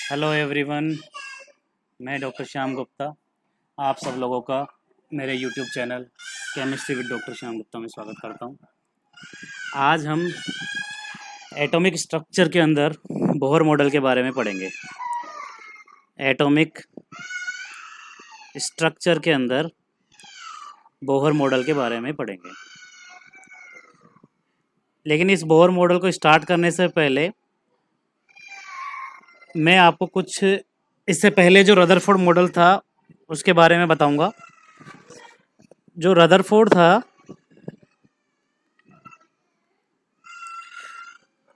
Hello everyone. मैं doctor Shyam Gupta. आप सब लोगों का मेरे YouTube channel chemistry with doctor Shyam Gupta में स्वागत करता हूं। आज हम एटॉमिक स्ट्रक्चर के अंदर बोहर मॉडल के बारे में पढ़ेंगे। एटॉमिक स्ट्रक्चर के अंदर बोहर मॉडल के बारे में पढ़ेंगे। लेकिन इस बोहर मॉडल को स्टार्ट करने से पहले मैं आपको कुछ इससे पहले जो रदरफोर्ड मॉडल था उसके बारे में बताऊंगा। जो रदरफोर्ड था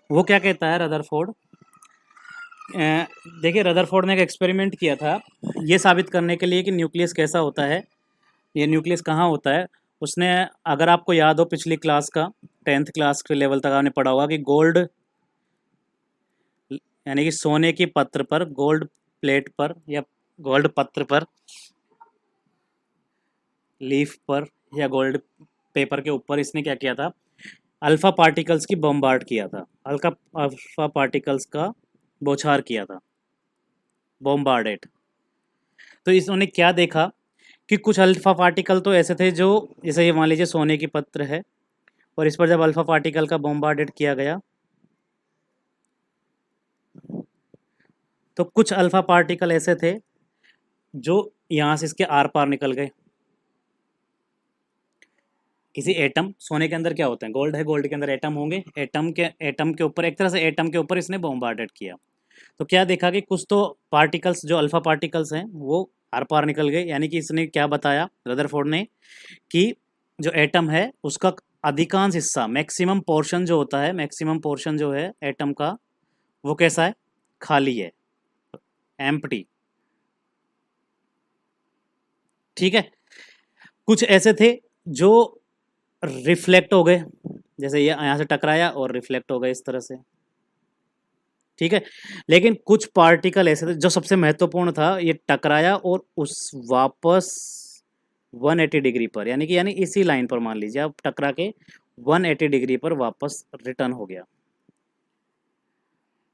वो क्या कहता है रदरफोर्ड। देखिए, रदरफोर्ड ने एक एक्सपेरिमेंट किया था ये साबित करने के लिए कि न्यूक्लियस कैसा होता है, ये न्यूक्लियस कहाँ होता है। उसने, अगर आपको याद हो पिछली क्लास का, 10th क्लास के लेवल तक आपने पढ़ा होगा कि गोल्ड यानी कि सोने की पत्र पर, गोल्ड प्लेट पर या गोल्ड पत्र पर, लीफ पर या गोल्ड पेपर के ऊपर इसने क्या किया था, अल्फा पार्टिकल्स की बम्बार्ड किया था, अल्फा पार्टिकल्स का बौछार किया था, बॉम्बार्डेड। तो इन्होंने क्या देखा कि कुछ अल्फा पार्टिकल तो ऐसे थे जो, जैसे ये मान लीजिए सोने की पत्र है और इस पर जब अल्फा पार्टिकल का बॉम्बार्डेड किया गया तो कुछ अल्फा पार्टिकल ऐसे थे जो यहाँ से इसके आर पार निकल गए। किसी एटम, सोने के अंदर क्या होते हैं, गोल्ड है, गोल्ड के अंदर एटम होंगे, एटम के ऊपर, एक तरह से एटम के ऊपर इसने बॉम्बार्डेड किया। तो क्या देखा कि कुछ तो पार्टिकल्स जो अल्फा पार्टिकल्स हैं वो आर पार निकल गए। यानी कि इसने क्या बताया रदरफोर्ड ने कि जो एटम है उसका अधिकांश हिस्सा, मैक्सिमम पोर्शन जो होता है, मैक्सिमम पोर्शन जो है एटम का, वो कैसा है, खाली है, एम्प्टी। ठीक है। कुछ ऐसे थे जो रिफ्लेक्ट हो गए, जैसे ये यहाँ से टकराया और रिफ्लेक्ट हो गए इस तरह से। ठीक है। लेकिन कुछ पार्टिकल ऐसे थे, जो सबसे महत्वपूर्ण था, ये टकराया और उस वापस 180 डिग्री पर, यानी इसी लाइन पर, मान लीजिए आप, टकरा के 180 डिग्री पर वापस रिटर्न हो गया।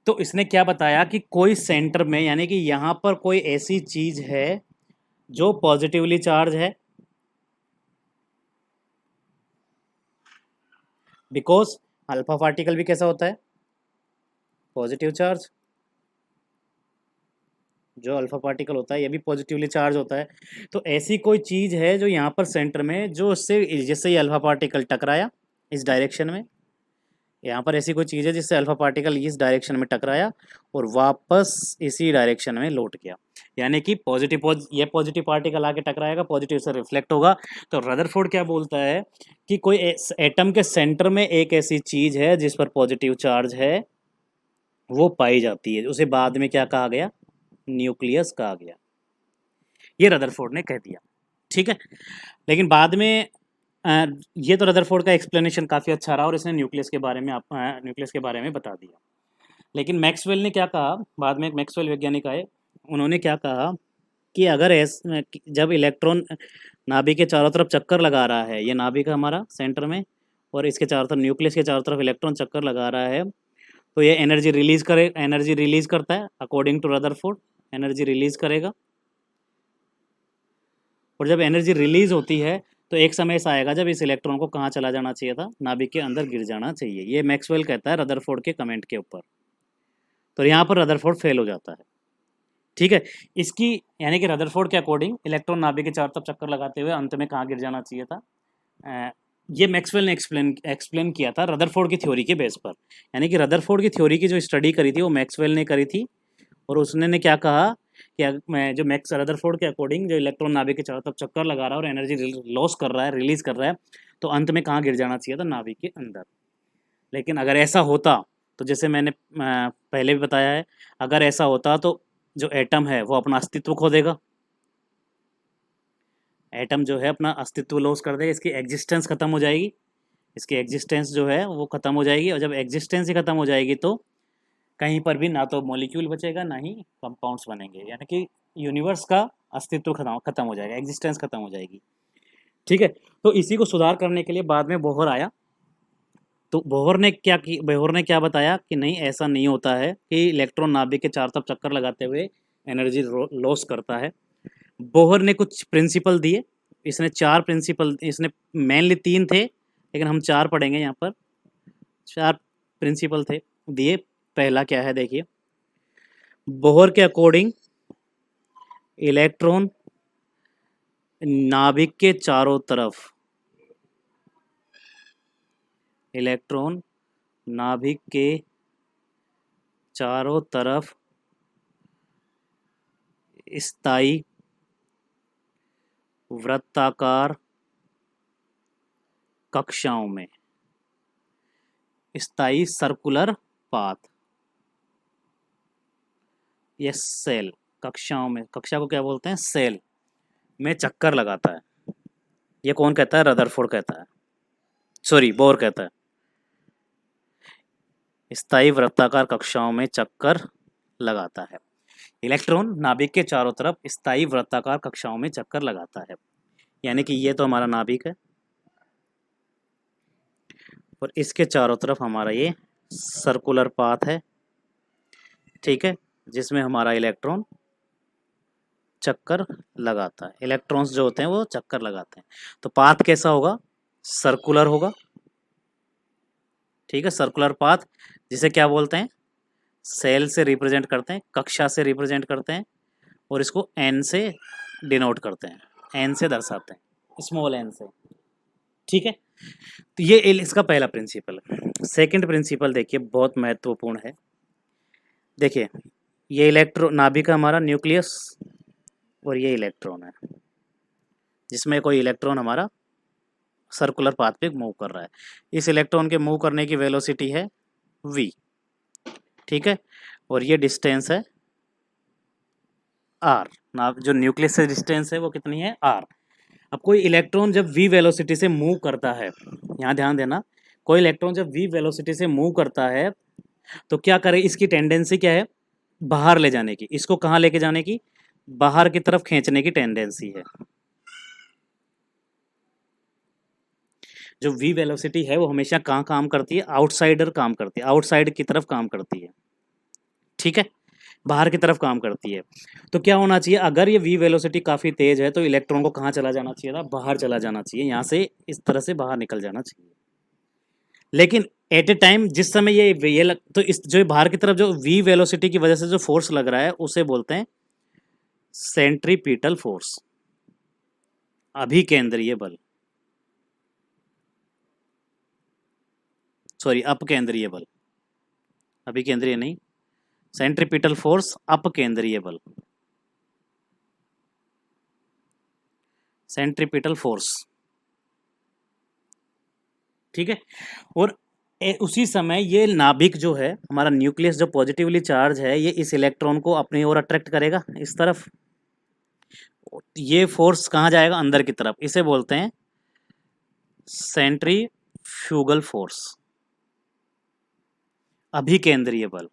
तो इसने क्या बताया कि कोई सेंटर में, यानी कि यहाँ पर कोई ऐसी चीज है जो पॉजिटिवली चार्ज है, बिकॉज अल्फा पार्टिकल भी कैसा होता है, पॉजिटिव चार्ज। जो अल्फा पार्टिकल होता है ये भी पॉजिटिवली चार्ज होता है। तो ऐसी कोई चीज़ है जो यहाँ पर सेंटर में, जो उससे, जिससे ये अल्फा पार्टिकल टकराया इस डायरेक्शन में, यहाँ पर ऐसी कोई चीज़ है जिससे अल्फा पार्टिकल इस डायरेक्शन में टकराया और वापस इसी डायरेक्शन में लौट गया। यानी कि ये पॉजिटिव पार्टिकल आके टकराएगा, पॉजिटिव से रिफ्लेक्ट होगा। तो रदरफोर्ड क्या बोलता है कि कोई एटम के सेंटर में एक ऐसी चीज़ है जिस पर पॉजिटिव चार्ज है, वो पाई जाती है, उसे बाद में क्या कहा गया, न्यूक्लियस कहा गया। ये रदरफोर्ड ने कह दिया। ठीक है। लेकिन बाद में ये तो रदरफोर्ड का एक्सप्लेनेशन काफ़ी अच्छा रहा और इसने न्यूक्लियस के बारे में बता दिया। लेकिन मैक्सवेल ने क्या कहा, बाद में एक मैक्सवेल वैज्ञानिक आए, उन्होंने क्या कहा कि अगर जब इलेक्ट्रॉन नाभिक के चारों तरफ चक्कर लगा रहा है, ये नाभिक है हमारा सेंटर में, और इसके चारों तरफ, न्यूक्लियस के चारों तरफ इलेक्ट्रॉन चक्कर लगा रहा है, तो ये एनर्जी रिलीज करता है, according to Rutherford energy release करेगा। और जब एनर्जी रिलीज होती है तो एक समय ऐसा आएगा जब इस इलेक्ट्रॉन को कहाँ चला जाना चाहिए था, नाभिक के अंदर गिर जाना चाहिए। ये मैक्सवेल कहता है रदरफोर्ड के कमेंट के ऊपर। तो यहाँ पर रदरफोर्ड फेल हो जाता है। ठीक है। इसकी, यानी कि रदरफोर्ड के अकॉर्डिंग इलेक्ट्रॉन नाभिक के चारों तरफ चक्कर लगाते हुए अंत में कहाँ गिर जाना चाहिए था, ये मैक्सवेल ने एक्सप्लेन किया था रदरफोर्ड की थ्योरी के बेस पर। यानी कि रदरफोर्ड की थ्योरी की जो स्टडी करी थी वो मैक्सवेल ने करी थी, और उसने ने क्या कहा कि जो मैक्स रदरफोर्ड के अकॉर्डिंग जो इलेक्ट्रॉन नाभिक के चारों तरफ चक्कर लगा रहा है और एनर्जी लॉस कर रहा है, रिलीज कर रहा है, तो अंत में कहाँ गिर जाना चाहिए था, नाभिक के अंदर। लेकिन अगर ऐसा होता तो जैसे मैंने पहले भी बताया है, अगर ऐसा होता तो जो एटम है वो अपना अस्तित्व खो देगा। एटम जो है अपना अस्तित्व लॉस कर देगा, इसकी एग्जिस्टेंस खत्म हो जाएगी, इसकी एग्जिस्टेंस जो है वो खत्म हो जाएगी। और जब एग्जिस्टेंस ही खत्म हो जाएगी तो कहीं पर भी ना तो मॉलिक्यूल बचेगा ना ही कंपाउंड्स बनेंगे, यानी कि यूनिवर्स का अस्तित्व खत्म हो जाएगा, एग्जिस्टेंस खत्म हो जाएगी। ठीक है। तो इसी को सुधार करने के लिए बाद में बोहर आया। तो बोहर ने क्या बताया कि नहीं, ऐसा नहीं होता है कि इलेक्ट्रॉन नाभिक के चारों तरफ चक्कर लगाते हुए एनर्जी लॉस करता है। बोहर ने कुछ प्रिंसिपल दिए, इसने 4 प्रिंसिपल, इसने मेनली 3 थे लेकिन हम 4 पढ़ेंगे यहाँ पर। 4 प्रिंसिपल थे दिए। पहला क्या है देखिए, बोहर के अकॉर्डिंग इलेक्ट्रॉन नाभिक के चारों तरफ, इलेक्ट्रॉन नाभिक के चारों तरफ स्थायी वृत्ताकार कक्षाओं में, स्थायी सर्कुलर पाथ या सेल, कक्षाओं में, कक्षा को क्या बोलते हैं, सेल में चक्कर लगाता है। ये कौन कहता है, रदरफोर्ड कहता है, सॉरी बोर कहता है। स्थायी वृत्ताकार कक्षाओं में चक्कर लगाता है। इलेक्ट्रॉन नाभिक के चारों तरफ स्थायी वृत्ताकार कक्षाओं में चक्कर लगाता है। यानी कि ये तो हमारा नाभिक है और इसके चारों तरफ हमारा ये सर्कुलर पाथ है, ठीक है, जिसमें हमारा इलेक्ट्रॉन चक्कर लगाता है। इलेक्ट्रॉन्स जो होते हैं वो चक्कर लगाते हैं। तो पाथ कैसा होगा, सर्कुलर होगा, ठीक है, सर्कुलर पाथ, जिसे क्या बोलते हैं, सेल से रिप्रेजेंट करते हैं, कक्षा से रिप्रेजेंट करते हैं और इसको एन से डिनोट करते हैं, एन से दर्शाते हैं, स्मॉल एन से, ठीक है। तो ये इसका पहला प्रिंसिपल है। सेकंड प्रिंसिपल देखिए बहुत महत्वपूर्ण है। देखिए ये इलेक्ट्रॉन नाभिक का हमारा न्यूक्लियस और ये इलेक्ट्रॉन है, जिसमें कोई इलेक्ट्रॉन हमारा सर्कुलर पाथ पे मूव कर रहा है। इस इलेक्ट्रॉन के मूव करने की वेलोसिटी है v, ठीक है, और ये डिस्टेंस है r, ना जो न्यूक्लियस से डिस्टेंस है वो कितनी है, r। अब कोई इलेक्ट्रॉन जब v वेलोसिटी से मूव करता है, यहाँ ध्यान देना, कोई इलेक्ट्रॉन जब v वेलोसिटी से मूव करता है तो क्या करे, इसकी टेंडेंसी क्या है, बाहर ले जाने की। इसको कहाँ लेके जाने की, बाहर की तरफ खींचने की टेंडेंसी है। जो v वेलोसिटी है वो हमेशा कहाँ काम करती है, आउटसाइडर काम करती है, आउटसाइड की तरफ काम करती है, ठीक है, बाहर की तरफ काम करती है। तो क्या होना चाहिए, अगर ये v वेलोसिटी काफ़ी तेज है तो इलेक्ट्रॉन को कहाँ चला जाना चाहिए था, बाहर चला जाना चाहिए, यहाँ से इस तरह से बाहर निकल जाना चाहिए। लेकिन एट ए टाइम जिस समय तो इस जो बाहर की तरफ जो v वेलोसिटी की वजह से जो फोर्स लग रहा है उसे बोलते हैं सेंट्रीपिटल फोर्स, अभिकेंद्रीय बल, सॉरी अपकेंद्रीय बल, अभिकेंद्रीय नहीं, सेंट्रीपिटल फोर्स अपकेंद्रीय बल, सेंट्रीपिटल फोर्स, ठीक है। और उसी समय ये नाभिक जो है हमारा न्यूक्लियस जो पॉजिटिवली चार्ज है, ये इस इलेक्ट्रॉन को अपनी ओर अट्रैक्ट करेगा इस तरफ। ये फोर्स कहाँ जाएगा, अंदर की तरफ, इसे बोलते हैं सेंट्रीफ्यूगल फोर्स, अभिकेंद्रीय बल,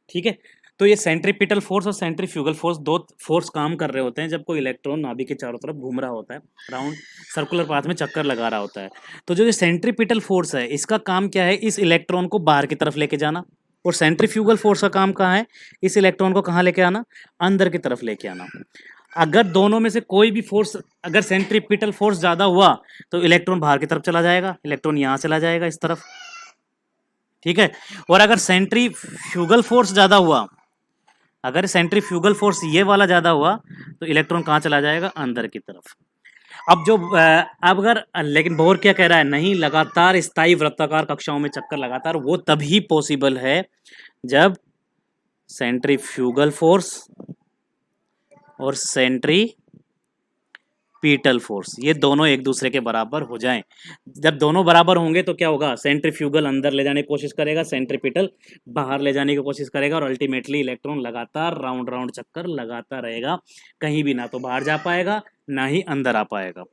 ठीक है। तो ये सेंट्रीपिटल फोर्स और सेंट्रीफ्यूगल फोर्स दो फोर्स काम कर रहे होते हैं जब कोई इलेक्ट्रॉन नाभिक के चारों तरफ घूम रहा होता है, राउंड सर्कुलर पाथ में चक्कर लगा रहा होता है। तो जो ये सेंट्रीपिटल फोर्स है इसका काम क्या है, इस इलेक्ट्रॉन को बाहर की तरफ लेके जाना, और सेंट्रीफ्यूगल फोर्स का काम कहाँ है, इस इलेक्ट्रॉन को कहाँ लेके आना, अंदर की तरफ लेके आना। अगर दोनों में से कोई भी फोर्स, अगर सेंट्रीपिटल फोर्स ज़्यादा हुआ तो इलेक्ट्रॉन बाहर की तरफ चला जाएगा, इलेक्ट्रॉन यहाँ चला जाएगा इस तरफ, ठीक है। और अगर सेंट्रीफ्यूगल फोर्स ज़्यादा हुआ, अगर सेंट्रीफ्यूगल फोर्स ये वाला ज़्यादा हुआ तो इलेक्ट्रॉन कहाँ चला जाएगा, अंदर की तरफ। अब अगर लेकिन बोर क्या कह रहा है, नहीं, लगातार स्थायी वृत्ताकार कक्षाओं में चक्कर लगातार वो तभी पॉसिबल है जब सेंट्रीफ्यूगल फोर्स और सेंट्रीपिटल फोर्स ये दोनों एक दूसरे के बराबर हो जाएं। जब दोनों बराबर होंगे तो क्या होगा, सेंट्रीफ्यूगल अंदर ले जाने की कोशिश करेगा, सेंट्रीपिटल बाहर ले जाने की कोशिश करेगा, और अल्टीमेटली इलेक्ट्रॉन लगातार राउंड राउंड चक्कर लगाता रहेगा, कहीं भी ना तो बाहर जा पाएगा ना ही अंदर आ पाएगा,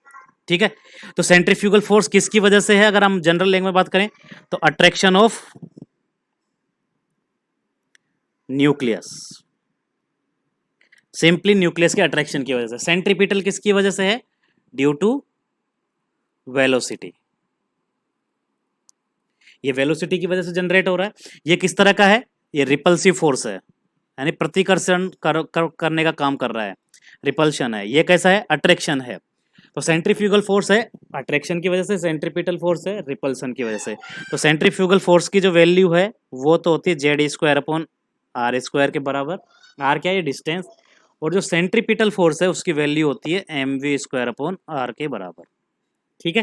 ठीक है। तो सेंट्रीफ्यूगल फोर्स किसकी वजह से है, अगर हम जनरल लैंग्वेज में बात करें तो attraction of nucleus, simply nucleus के अट्रैक्शन की वजह से। सेंट्रीपिटल किसकी वजह से है? Due to velocity. ये वेलोसिटी की वजह से जनरेट हो रहा है। ये किस तरह का है? ये रिपल्सिव फोर्स है, यानी प्रतिकर्षण करने का काम कर रहा है, रिपल्शन है। ये कैसा है? अट्रैक्शन है। तो सेंट्रीफ्यूगल फोर्स है अट्रैक्शन की वजह से, सेंट्रीपिटल फोर्स है रिपल्सन की वजह से। तो सेंट्रीफ्यूगल फोर्स की जो वैल्यू है वो तो होती है Z square upon R square के बराबर। आर क्या है? डिस्टेंस। और जो सेंट्रीपिटल फोर्स है उसकी वैल्यू होती है M V square upon R के बराबर। ठीक है,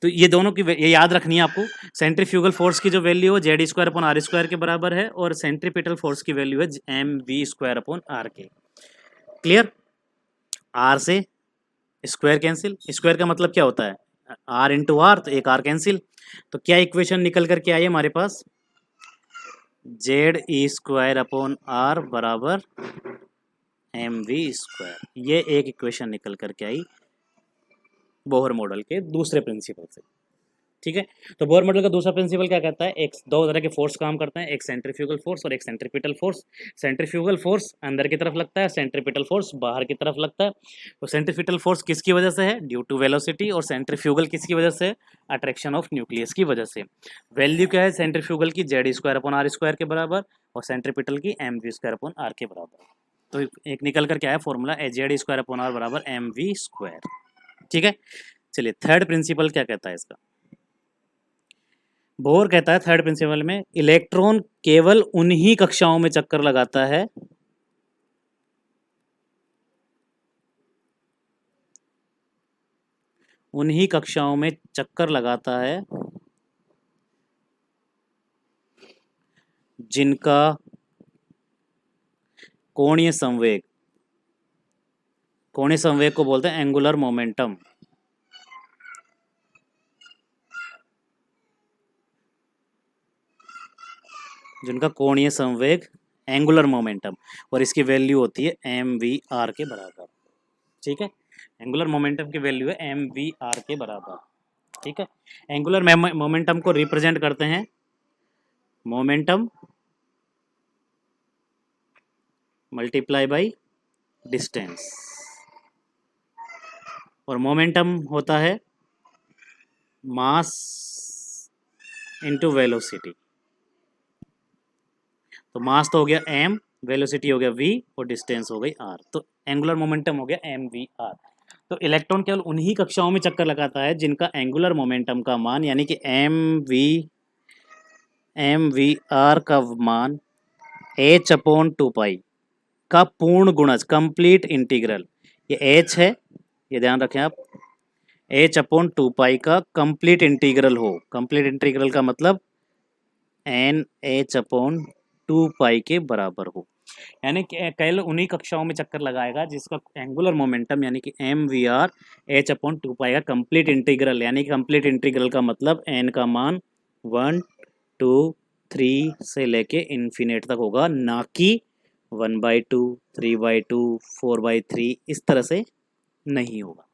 तो ये दोनों की ये याद रखनी है आपको। सेंट्रीफ्यूगल फोर्स की जो वैल्यू है Z square upon R square के बराबर है, और सेंट्रीपिटल फोर्स की वैल्यू है M V square upon R के। क्लियर? आर से स्क्वायर कैंसिल, स्क्वायर का मतलब क्या होता है? आर इंटू आर, तो एक आर कैंसिल। तो क्या इक्वेशन निकल करके आई है हमारे पास? Z E square upon R बराबर एम वी स्क्वायर। ये एक इक्वेशन निकल करके आई बोहर मॉडल के दूसरे प्रिंसिपल से। ठीक है, तो बोहर मॉडल का दूसरा प्रिंसिपल क्या कहता है? एक दो तरह के फोर्स काम करते हैं, एक सेंट्रीफ्यूगल फोर्स और एक सेंट्रीपिटल फोर्स। सेंट्रीफ्यूगल फोर्स अंदर की तरफ लगता है, सेंट्रीपिटल फोर्स बाहर की तरफ लगता है। तो सेंट्रीपिटल फोर्स किसकी वजह से है? Due to velocity. और सेंट्रीफ्यूगल किसकी वजह से? अट्रैक्शन ऑफ न्यूक्लियस की वजह से। वैल्यू क्या है सेंट्रीफ्यूगल की? Z square upon R square के बराबर, और सेंट्रीपिटल की M V square upon R के बराबर। तो एक निकल कर क्या है formula? Z square upon R बराबर एम वी स्क्वायर। ठीक है, चलिए थर्ड प्रिंसिपल क्या कहता है इसका? बोर कहता है थर्ड प्रिंसिपल में इलेक्ट्रॉन केवल उन्हीं कक्षाओं में चक्कर लगाता है उन्हीं कक्षाओं में चक्कर लगाता है जिनका कोणीय संवेग, कोणीय संवेग को बोलते हैं एंगुलर मोमेंटम। जिनका कोणीय संवेग एंगुलर मोमेंटम, और इसकी वैल्यू होती है एम वी आर के बराबर। ठीक है, एंगुलर मोमेंटम की वैल्यू है एम वी आर के बराबर। ठीक है, एंगुलर मोमेंटम को रिप्रेजेंट करते हैं मोमेंटम मल्टीप्लाई बाई डिस्टेंस, और मोमेंटम होता है मास इनटू वेलोसिटी। तो मास तो हो गया m, वेलोसिटी हो गया v, और डिस्टेंस हो गई r। तो एंगुलर मोमेंटम हो गया एम वी आर। तो इलेक्ट्रॉन केवल उन्हीं कक्षाओं में चक्कर लगाता है जिनका एंगुलर मोमेंटम का मान, यानी कि एम वी आर का मान h अपॉन 2 पाई का पूर्ण गुणज, कंप्लीट इंटीग्रल। ये h है, ये ध्यान रखें आप, h अपॉन 2 पाई का कंप्लीट इंटीग्रल हो। कंप्लीट इंटीग्रल का मतलब एन एच अपॉन 2 पाई के बराबर हो। यानी कि केवल उन्हीं कक्षाओं में चक्कर लगाएगा जिसका एंगुलर मोमेंटम यानी कि M V R H upon 2 pi का कंप्लीट इंटीग्रल, यानी कि कंप्लीट इंटीग्रल का मतलब एन का मान 1, 2, 3 से लेके इन्फिनेट तक होगा, ना कि 1/2, 3/2, 4/3 इस तरह से नहीं होगा।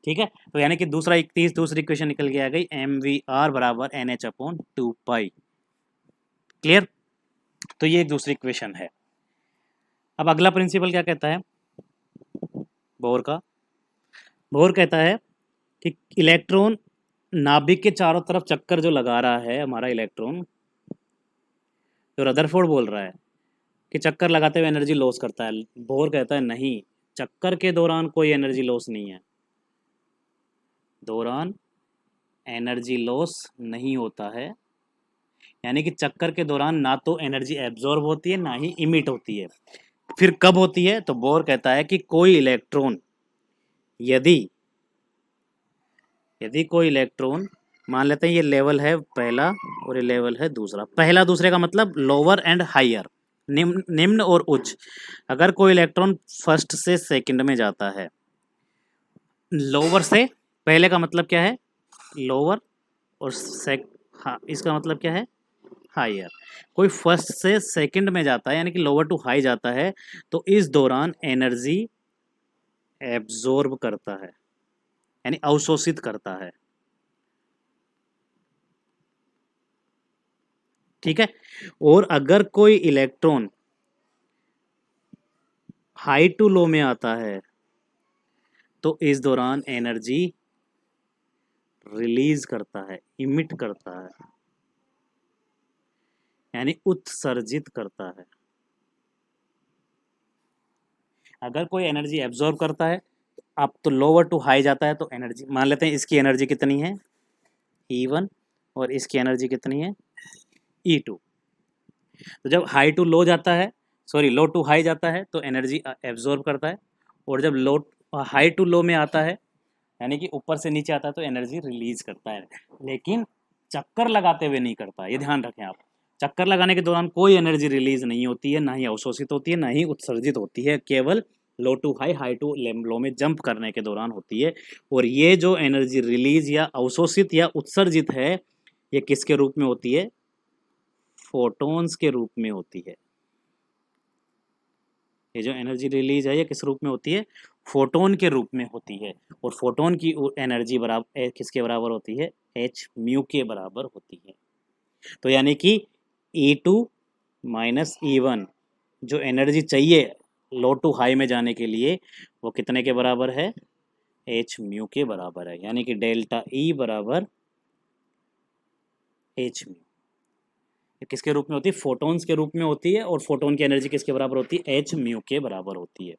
ठीक है, तो यानी कि दूसरी इक्वेशन निकल के आ गई एम वी आर बराबर एन एच अपॉन 2 पाई। क्लियर? तो ये एक दूसरी इक्वेशन है। अब अगला प्रिंसिपल क्या कहता है बोर का? बोर कहता है कि इलेक्ट्रॉन नाभिक के चारों तरफ चक्कर जो लगा रहा है हमारा इलेक्ट्रॉन, जो रदरफोर्ड बोल रहा है कि चक्कर लगाते हुए एनर्जी लॉस करता है, बोर कहता है नहीं, चक्कर के दौरान कोई एनर्जी लॉस नहीं है। दौरान एनर्जी लॉस नहीं होता है, यानी कि चक्कर के दौरान ना तो एनर्जी एब्जॉर्ब होती है ना ही इमिट होती है। फिर कब होती है? तो बोर कहता है कि कोई इलेक्ट्रॉन यदि यदि कोई इलेक्ट्रॉन, मान लेते हैं ये लेवल है पहला और ये लेवल है दूसरा। पहला दूसरे का मतलब लोअर एंड हायर, निम्न और उच्च। अगर कोई इलेक्ट्रॉन फर्स्ट से सेकंड में जाता है, लोअर से पहले का मतलब क्या है? लोअर, और हाँ इसका मतलब क्या है? हायर। कोई फर्स्ट से सेकंड में जाता है यानी कि लोअर टू हाई जाता है, तो इस दौरान एनर्जी एब्जॉर्ब करता है, यानी अवशोषित करता है। ठीक है, और अगर कोई इलेक्ट्रॉन हाई टू लो में आता है तो इस दौरान एनर्जी रिलीज करता है, इमिट करता है, यानी उत्सर्जित करता है। अगर कोई एनर्जी एब्जॉर्ब करता है, अब तो लोअर टू हाई जाता है, तो एनर्जी मान लेते हैं इसकी एनर्जी कितनी है E1 और इसकी एनर्जी कितनी है E2। तो जब हाई टू लो जाता है, सॉरी लो टू हाई जाता है तो एनर्जी एब्जॉर्ब करता है, और जब लो हाई टू लो में आता है यानी कि ऊपर से नीचे आता है तो एनर्जी रिलीज करता है, लेकिन चक्कर लगाते हुए नहीं करता, ये ध्यान रखें आप। चक्कर लगाने के दौरान कोई एनर्जी रिलीज नहीं होती है, ना ही अवशोषित होती है, ना ही उत्सर्जित होती है, केवल लो to high, high to low में जंप करने के दौरान होती है। और ये जो एनर्जी रिलीज या अवशोषित या उत्सर्जित है, ये किसके रूप में होती है? फोटॉन्स के रूप में होती है। ये जो एनर्जी रिलीज है ये किस रूप में होती है? फोटोन के रूप में होती है। और फोटोन की एनर्जी बराबर किसके बराबर होती है? एच म्यू के बराबर होती है। तो यानी कि E2 माइनस E1 जो एनर्जी चाहिए लो टू हाई में जाने के लिए, वो कितने के बराबर है? एच म्यू के बराबर है। यानी कि डेल्टा E बराबर एच म्यू। किसके रूप में होती है? फोटोन्स के रूप में होती है। और फोटोन की एनर्जी किसके बराबर होती है? एच म्यू के बराबर होती है।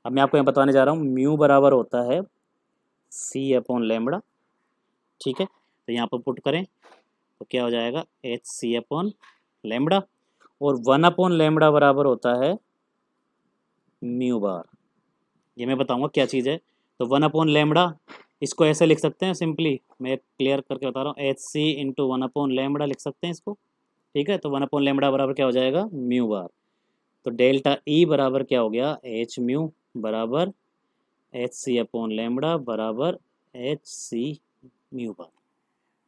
अब मैं आपको यहाँ बताने जा रहा हूँ, म्यू बराबर होता है C अपॉन लेमड़ा। ठीक है, तो यहाँ पर पुट करें तो क्या हो जाएगा? H C upon lambda. और 1 अपॉन लेमड़ा बराबर होता है म्यू बार। ये मैं बताऊँगा क्या चीज़ है। तो 1 अपॉन लेमड़ा, इसको ऐसे लिख सकते हैं सिंपली, मैं क्लियर करके बता रहा हूँ, H C into 1 upon lambda लिख सकते हैं इसको। ठीक है, तो 1 अपॉन लेमड़ा बराबर क्या हो जाएगा? Mu bar. तो डेल्टा ई बराबर क्या हो गया? एच म्यू बराबर एच सी अपॉन लेमड़ा बराबर एच सी म्यू बार।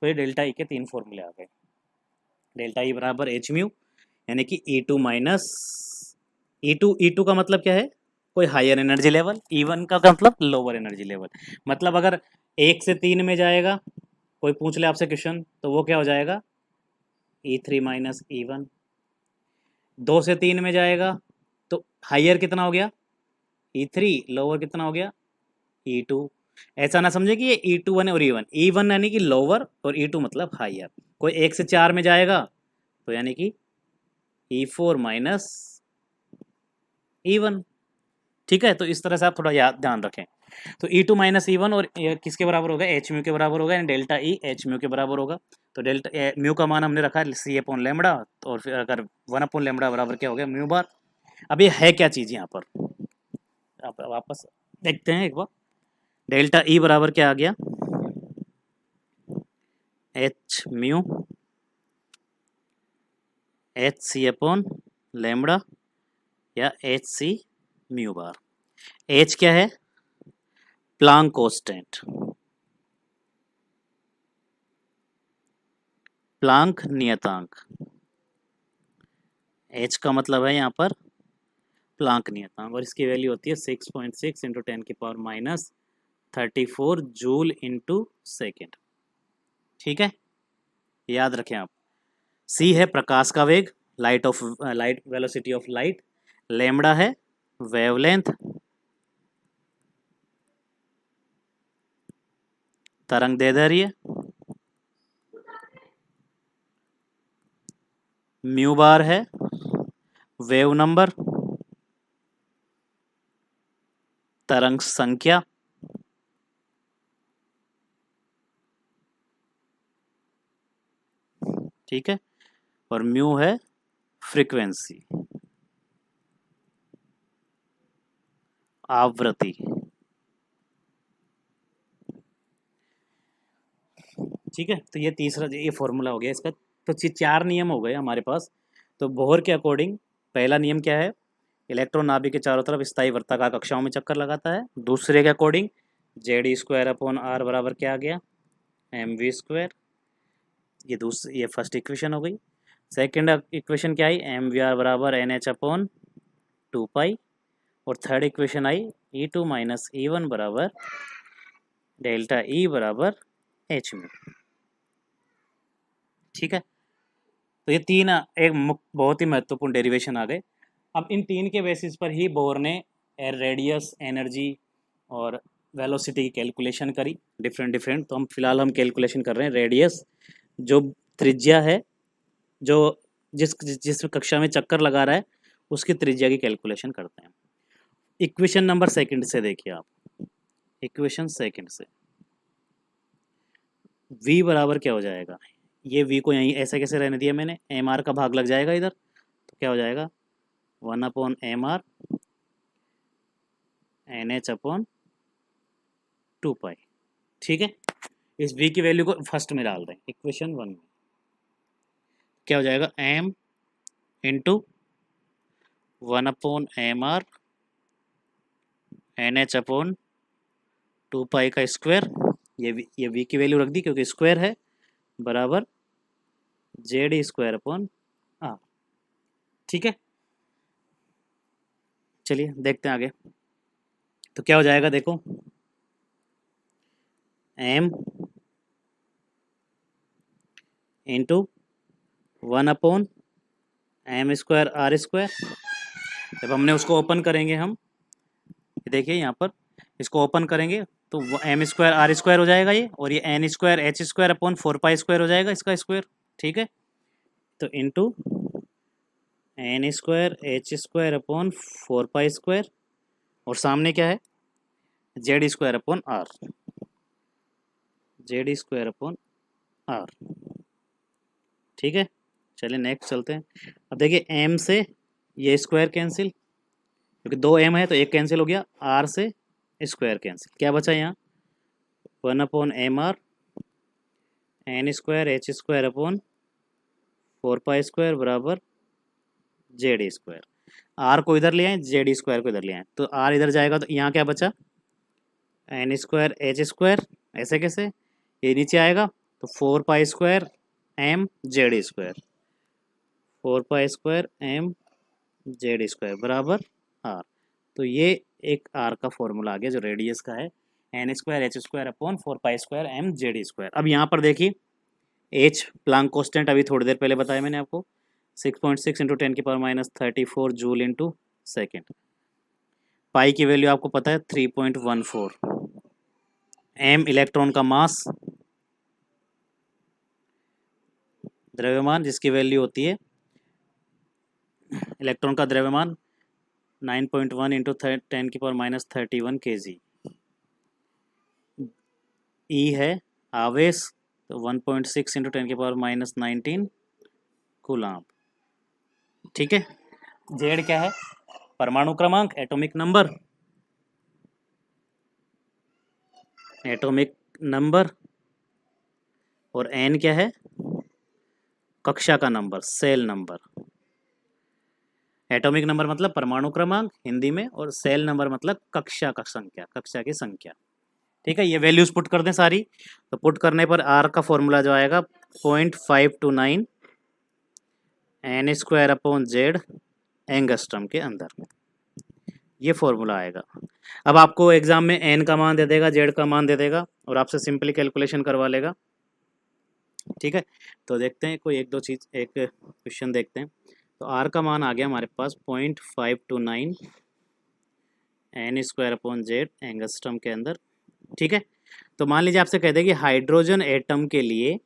तो ये डेल्टा ई के 3 फॉर्मूले आ गए। डेल्टा ई बराबर एच म्यू, यानी कि E2 माइनस E2 का मतलब क्या है? कोई हायर एनर्जी लेवल। E1 का मतलब लोअर एनर्जी लेवल। मतलब अगर 1 से 3 में जाएगा, कोई पूछ ले आपसे क्वेश्चन, तो वो क्या हो जाएगा? E3 minus E1। 2 से 3 में जाएगा तो हायर कितना हो गया? E3। लोअर कितना हो गया? E2। ऐसा ना समझे कि ये E2 1 है और E1 यानी कि लोअर और E2 मतलब हायर। कोई 1 से 4 में जाएगा तो यानी कि E4 माइनस E1। ठीक है, तो इस तरह से आप थोड़ा याद ध्यान रखें। तो E2 माइनस E1 और किसके बराबर होगा? एच म्यू के बराबर होगा, यानी डेल्टा ई एच म्यू के बराबर होगा। तो डेल्टा म्यू का मान हमने रखा है सी अपॉन लेमड़ा, और फिर अगर 1 अपॉन लेमड़ा बराबर क्या हो गया? Mu bar. अब ये है क्या चीज़ यहाँ पर? आप वापस देखते हैं एक बार। डेल्टा ई बराबर क्या आ गया? H mu H C upon lambda या H C mu bar. H क्या है? प्लांक कांस्टेंट, प्लांक नियतांक। एच का मतलब है यहाँ पर प्लांक नियतांक, और इसकी वैल्यू होती है 6.6 इंटू 10 की power minus 34 joule into second. ठीक है, याद रखें आप। सी है प्रकाश का वेग, light velocity of light. Lambda है वेवलेंथ, तरंग दैर्ध्य। म्यू बार है वेव नंबर, तरंग संख्या। ठीक है, और म्यू है फ्रीक्वेंसी, आवृत्ति। ठीक है, तो ये तीसरा ये फॉर्मूला हो गया इसका। तो 4 नियम हो गए हमारे पास। तो बोहर के अकॉर्डिंग पहला नियम क्या है? इलेक्ट्रॉन नाभिक के चारों तरफ स्थायी वर्ताकार कक्षाओं में चक्कर लगाता है। दूसरे के according Z square upon R बराबर क्या आ गया? M V square. ये फर्स्ट इक्वेशन हो गई। सेकेंड इक्वेशन क्या आई? एम वी आर बराबर एन एच अपॉन 2 पाई। और थर्ड इक्वेशन आई E2 माइनस E1 बराबर डेल्टा ई बराबर एच में। ठीक है, तो ये तीन एक बहुत ही महत्वपूर्ण डेरिवेशन आ गए। अब इन तीन के बेसिस पर ही बोर ने रेडियस, एनर्जी और वेलोसिटी की कैलकुलेशन करी डिफरेंट। तो हम फिलहाल कैलकुलेशन कर रहे हैं रेडियस, जो त्रिज्या है, जो जिस कक्षा में चक्कर लगा रहा है उसकी त्रिज्या की कैलकुलेशन करते हैं। इक्वेशन नंबर सेकंड से देखिए आप, इक्वेशन सेकंड से v बराबर क्या हो जाएगा, ये v को यहीं ऐसे कैसे रहने दिया मैंने, एम आर का भाग लग जाएगा इधर, तो क्या हो जाएगा 1/mr NH/2π। ठीक है, इस v की वैल्यू को फर्स्ट में डाल दें इक्वेशन 1 में, क्या हो जाएगा m इंटू 1/mr NH/2π का स्क्वायर, ये v की वैल्यू रख दी क्योंकि स्क्वायर है, बराबर Z²/r। ठीक है, चलिए देखते हैं आगे। तो क्या हो जाएगा देखो, m इंटू 1/m²r²। जब हमने उसको ओपन करेंगे हम, देखिए यहाँ पर इसको ओपन करेंगे तो m²r² हो जाएगा ये, और ये n²h²/4π² हो जाएगा इसका स्क्वायर। ठीक है, तो इंटू n²h²/4π², और सामने क्या है Z²/r, Z²/r। ठीक है, चलिए नेक्स्ट चलते हैं। अब देखिए m से ये स्क्वायर कैंसिल, क्योंकि 2 m है तो एक कैंसिल हो गया, r से स्क्वायर कैंसिल, क्या बचा यहाँ 1/mr n²h²/4π² बराबर Z²। r को इधर ले आए, Z² को इधर ले आए, तो r इधर जाएगा तो यहाँ क्या बचा n²h², ऐसे कैसे, ये नीचे आएगा तो 4π² m Z² 4π² m Z² बराबर r। तो ये एक r का फॉर्मूला आ गया जो रेडियस का है, n²h²/4π² m Z²। अब यहाँ पर देखिए h प्लांक कांस्टेंट अभी थोड़ी देर पहले बताया मैंने आपको, 6.6 × 10⁻34 जूल इंटू सेकेंड। पाई की वैल्यू आपको पता है 3.14। m इलेक्ट्रॉन का मास, द्रव्यमान जिसकी वैल्यू होती है, इलेक्ट्रॉन का द्रव्यमान 9.1 × 10⁻31 kg। E है आवेश, तो 1.6 × 10⁻19 कूलाम्ब। ठीक है, Z क्या है, परमाणु क्रमांक, एटॉमिक नंबर, और N क्या है, कक्षा का number, shell number. Atomic number मतलब परमाणु क्रमांक हिंदी में, और सेल नंबर मतलब कक्षा का संख्या, कक्षा की संख्या। ठीक है, ये वैल्यूज पुट कर दें सारी, तो पुट करने पर r का फॉर्मूला जो आएगा 0.529 n²/z एंगस्ट्रम के अंदर, ये फॉर्मूला आएगा। अब आपको एग्जाम में n का मान दे देगा, z का मान दे देगा, और आपसे सिंपली कैलकुलेशन करवा लेगा। ठीक है, तो देखते हैं कोई एक दो चीज़, एक क्वेश्चन देखते हैं। तो r का मान आ गया हमारे पास 0.529 n²/z एंगस्ट्रम के अंदर। ठीक है, तो मान लीजिए आपसे कह दे कि हाइड्रोजन एटम के लिए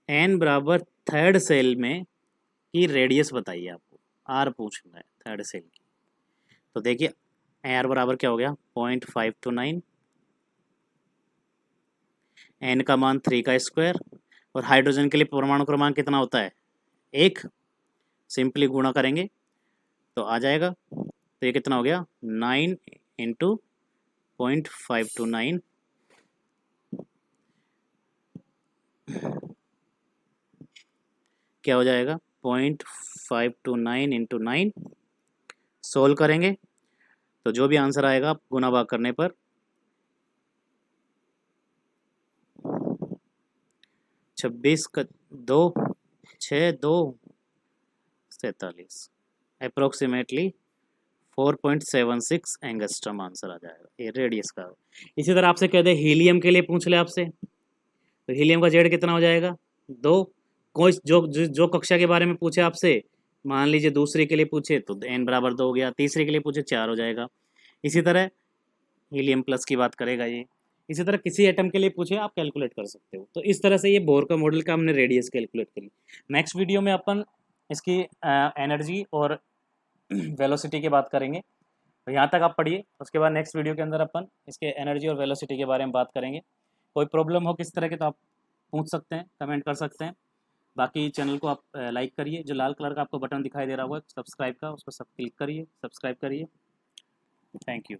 n बराबर थर्ड सेल में की रेडियस बताइए, आपको r पूछना है थर्ड सेल की। तो देखिए r बराबर क्या हो गया 0.529, n का मान 3 का स्क्वायर, और हाइड्रोजन के लिए परमाणु क्रमांक कितना होता है 1, सिंपली गुणा करेंगे तो आ जाएगा। तो ये कितना हो गया 9 × 0.529, क्या हो जाएगा 0.529 × 9, सोल्व करेंगे तो जो भी आंसर आएगा गुना भाग करने पर 26 का 2 6 2 47 अप्रोक्सीमेटली 4.76 एंगस्ट्रम आंसर आ जाएगा, ये रेडियस का। इसी तरह आपसे कह दे हीलियम के लिए पूछ ले आपसे, तो हीलियम का जेड कितना हो जाएगा 2। कोई जो कक्षा के बारे में पूछे आपसे मान लीजिए दूसरे के लिए पूछे तो n बराबर 2 हो गया, तीसरे के लिए पूछे 4 हो जाएगा। इसी तरह हीलियम प्लस की बात करेगा ये। इसी तरह किसी एटम के लिए पूछे आप कैलकुलेट कर सकते हो। तो इस तरह से ये बोर का मॉडल का हमने रेडियस कैलकुलेट करी। नेक्स्ट वीडियो में अपन इसकी एनर्जी और वेलोसिटी की बात करेंगे। तो यहाँ तक आप पढ़िए, उसके बाद नेक्स्ट वीडियो के अंदर अपन इसके एनर्जी और वेलोसिटी के बारे में बात करेंगे। कोई प्रॉब्लम हो किस तरह के तो आप पूछ सकते हैं, कमेंट कर सकते हैं। बाकी चैनल को आप लाइक करिए, जो लाल कलर का आपको बटन दिखाई दे रहा होगा सब्सक्राइब का, उसको सब क्लिक करिए, सब्सक्राइब करिए। Thank you.